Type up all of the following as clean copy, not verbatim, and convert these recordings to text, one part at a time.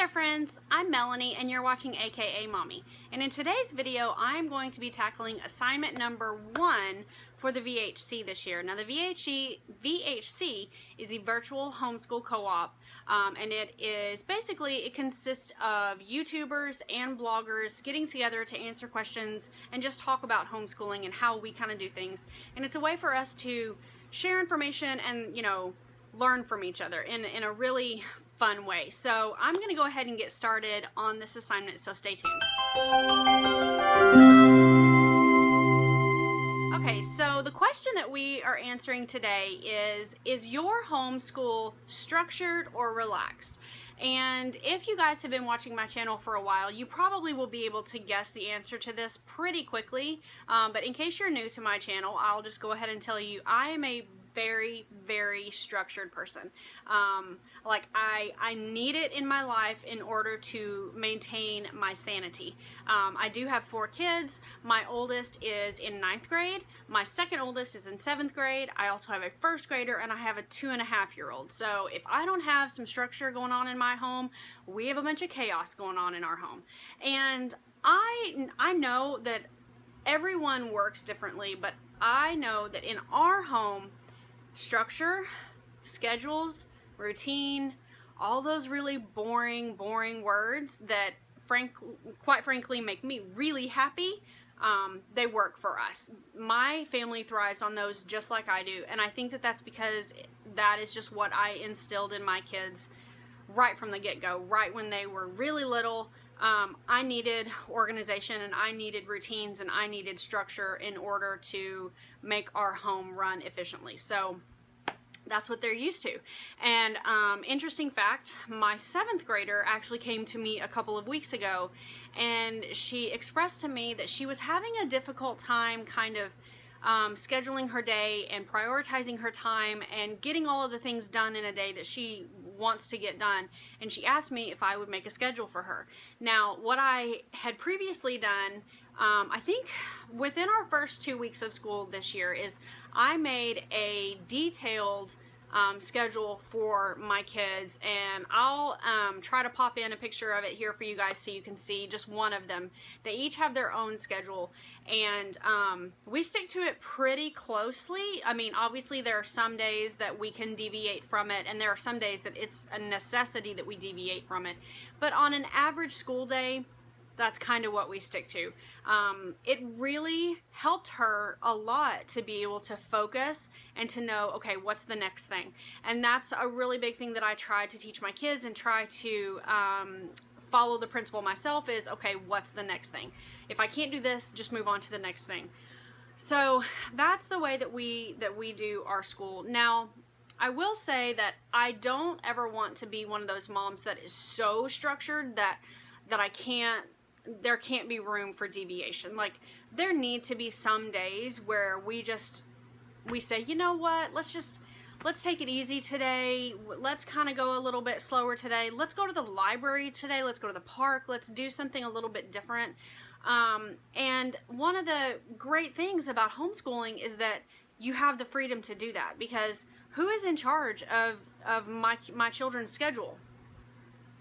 there friends, I'm Melanie and you're watching akaMommy. And in today's video I'm going to be tackling assignment number 1 for the VHC this year. Now the VHC is a virtual homeschool co-op and it consists of YouTubers and bloggers getting together to answer questions and just talk about homeschooling and how we kind of do things. And it's a way for us to share information and, you know, learn from each other in a really fun way. So I'm going to go ahead and get started on this assignment, so stay tuned. Okay, so the question that we are answering today is your homeschool structured or relaxed? And if you guys have been watching my channel for a while, you probably will be able to guess the answer to this pretty quickly. But in case you're new to my channel, I'll just go ahead and tell you I am a very structured person. I need it in my life in order to maintain my sanity. I do have 4 kids. My oldest is in 9th grade. My second oldest is in 7th grade. I also have a 1st grader and I have a 2.5-year-old. So if I don't have some structure going on in my home, we have a bunch of chaos going on in our home. And I know that everyone works differently, but I know that in our home, structure, schedules, routine, all those really boring words that quite frankly make me really happy, they work for us. My family thrives on those just like I do, and I think that that's because that is just what I instilled in my kids right from the get-go. Right when they were really little, I needed organization and I needed routines and I needed structure in order to make our home run efficiently. So that's what they're used to. And interesting fact, my 7th grader actually came to me a couple of weeks ago and she expressed to me that she was having a difficult time kind of scheduling her day and prioritizing her time and getting all of the things done in a day that she wants to get done, and she asked me if I would make a schedule for her. Now, what I had previously done, I think within our first 2 weeks of school this year, is I made a detailed schedule for my kids, and I'll try to pop in a picture of it here for you guys so you can see just one of them. They each have their own schedule, and we stick to it pretty closely. I mean, obviously there are some days that we can deviate from it, and there are some days that it's a necessity that we deviate from it. But on an average school day, that's kind of what we stick to. It really helped her a lot to be able to focus and to know, okay, what's the next thing? And that's a really big thing that I try to teach my kids and try to follow the principle myself is, okay, what's the next thing? If I can't do this, just move on to the next thing. So that's the way that we do our school. Now, I will say that I don't ever want to be one of those moms that is so structured that there can't be room for deviation. Like, there need to be some days where we say, you know what, let's take it easy today. Let's kind of go a little bit slower today. Let's go to the library today. Let's go to the park. Let's do something a little bit different. And one of the great things about homeschooling is that you have the freedom to do that, because who is in charge of my children's schedule?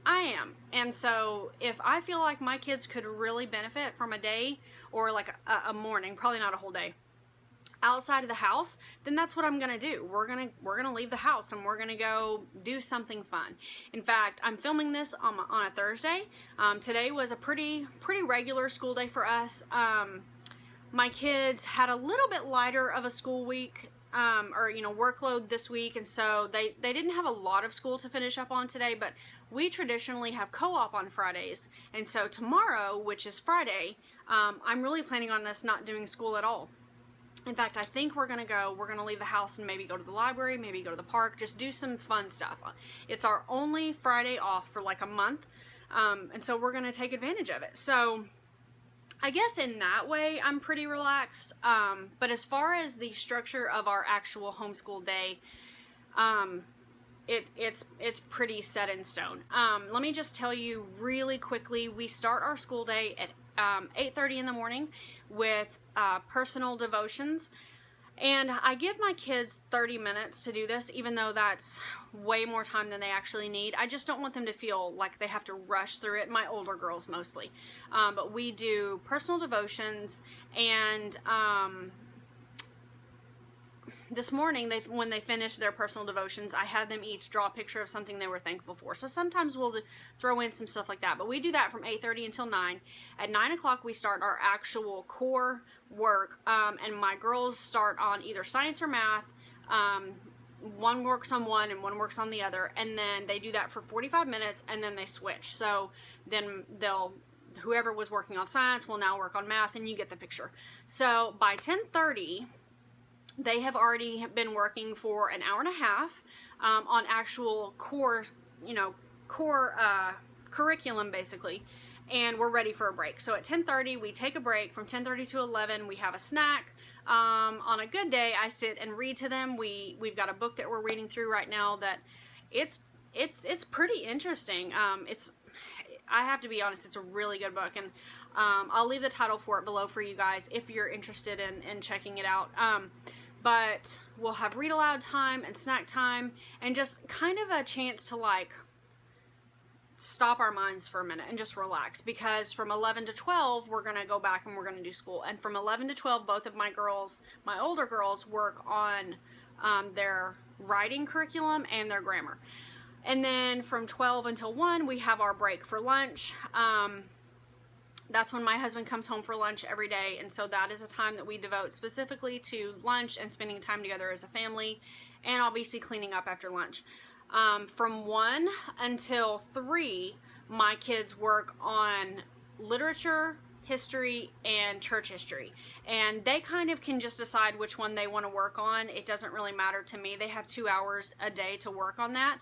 I am. And so if I feel like my kids could really benefit from a day or like a morning, probably not a whole day, outside of the house, then that's what I'm gonna do. We're gonna leave the house and we're gonna go do something fun. In fact, I'm filming this on a Thursday. Today was a pretty regular school day for us. My kids had a little bit lighter of a school week, workload this week, and so they didn't have a lot of school to finish up on today, but we traditionally have co-op on Fridays, and so tomorrow, which is Friday, I'm really planning on us not doing school at all. In fact, I think we're gonna leave the house and maybe go to the library, maybe go to the park, just do some fun stuff. It's our only Friday off for like a month, and so we're gonna take advantage of it. So I guess in that way, I'm pretty relaxed, but as far as the structure of our actual homeschool day, it's pretty set in stone. Let me just tell you really quickly, we start our school day at 8:30 in the morning with personal devotions. And I give my kids 30 minutes to do this, even though that's way more time than they actually need. I just don't want them to feel like they have to rush through it. My older girls mostly. But we do personal devotions, and this morning, when they finished their personal devotions, I had them each draw a picture of something they were thankful for. So sometimes we'll throw in some stuff like that. But we do that from 8:30 until 9. At 9 o'clock, we start our actual core work. And my girls start on either science or math. One works on one and one works on the other. And then they do that for 45 minutes, and then they switch. So then whoever was working on science will now work on math, and you get the picture. So by 10:30... they have already been working for an hour and a half on actual core curriculum, basically, and we're ready for a break. So at 10:30, we take a break. From 10:30 to 11, we have a snack. On a good day, I sit and read to them. We've got a book that we're reading through right now that it's pretty interesting. I have to be honest, it's a really good book, and I'll leave the title for it below for you guys if you're interested in checking it out. But we'll have read aloud time and snack time, and just kind of a chance to like stop our minds for a minute and just relax, because from 11 to 12 we're going to go back and we're going to do school. And from 11 to 12, both of my older girls work on their writing curriculum and their grammar. And then from 12 until 1, we have our break for lunch. That's when my husband comes home for lunch every day, and so that is a time that we devote specifically to lunch and spending time together as a family, and obviously cleaning up after lunch. From 1 until 3, my kids work on literature, history, and church history, and they kind of can just decide which one they want to work on. It doesn't really matter to me. They have 2 hours a day to work on that.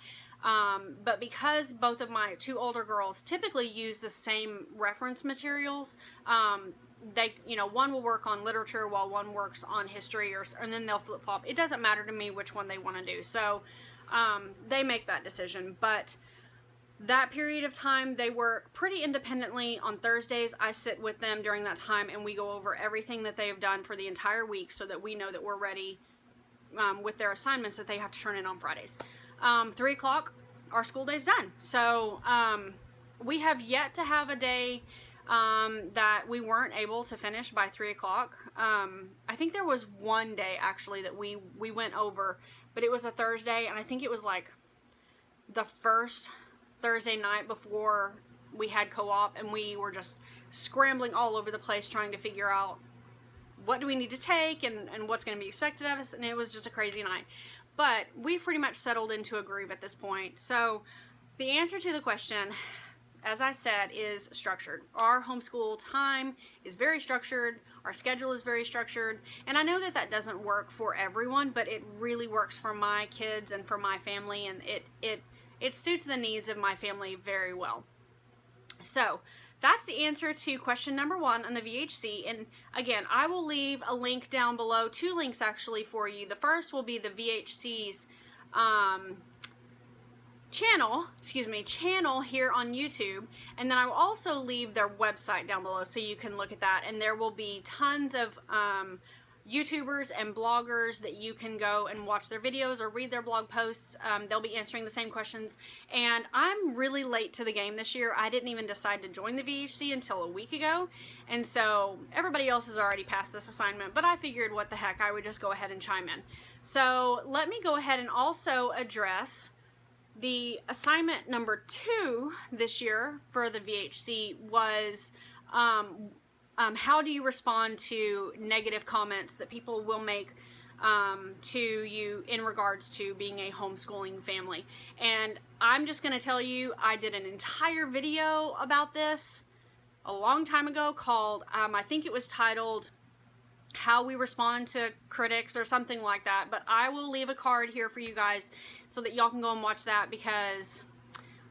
But because both of my 2 older girls typically use the same reference materials, one will work on literature while one works on history, and then they'll flip-flop. It doesn't matter to me which one they want to do. So, they make that decision. But that period of time, they work pretty independently. On Thursdays, I sit with them during that time, and we go over everything that they have done for the entire week so that we know that we're ready with their assignments that they have to turn in on Fridays. 3 o'clock, our school day's done. So we have yet to have a day that we weren't able to finish by 3 o'clock. I think there was one day actually that we went over, but it was a Thursday, and I think it was like the first Thursday night before we had co-op, and we were just scrambling all over the place trying to figure out what do we need to take and what's going to be expected of us, and it was just a crazy night. But we've pretty much settled into a groove at this point. So the answer to the question, as I said, is structured. Our homeschool time is very structured. Our schedule is very structured. And I know that that doesn't work for everyone, but it really works for my kids and for my family. And it suits the needs of my family very well. So that's the answer to question number 1 on the VHC. And again, I will leave a link down below, 2 links actually for you. The first will be the VHC's channel here on YouTube, and then I will also leave their website down below so you can look at that. And there will be tons of YouTubers and bloggers that you can go and watch their videos or read their blog posts. They'll be answering the same questions. And I'm really late to the game this year. I didn't even decide to join the VHC until a week ago. And so everybody else has already passed this assignment, but I figured what the heck, I would just go ahead and chime in. So let me go ahead and also address the assignment number 2 this year for the VHC was how do you respond to negative comments that people will make to you in regards to being a homeschooling family. And I'm just going to tell you, I did an entire video about this a long time ago called, I think it was titled, How We Respond to Critics or something like that. But I will leave a card here for you guys so that y'all can go and watch that, because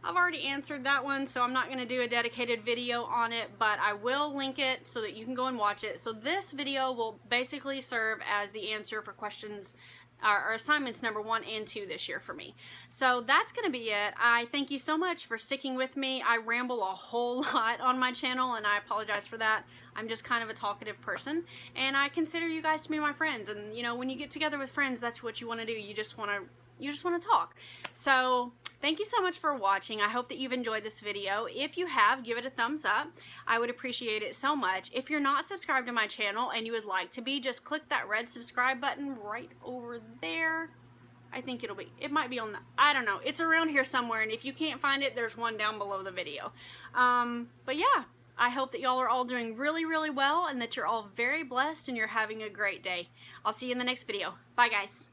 I've already answered that one, so I'm not going to do a dedicated video on it, but I will link it so that you can go and watch it. So this video will basically serve as the answer for questions or assignments number 1 and 2 this year for me. So that's going to be it. I thank you so much for sticking with me. I ramble a whole lot on my channel, and I apologize for that. I'm just kind of a talkative person, and I consider you guys to be my friends. And you know, when you get together with friends, that's what you want to do. You just want to talk. So thank you so much for watching. I hope that you've enjoyed this video. If you have, give it a thumbs up. I would appreciate it so much. If you're not subscribed to my channel and you would like to be, just click that red subscribe button right over there. I think it might be on the, I don't know. It's around here somewhere, and if you can't find it, there's one down below the video. But yeah, I hope that y'all are all doing really, really well, and that you're all very blessed and you're having a great day. I'll see you in the next video. Bye, guys.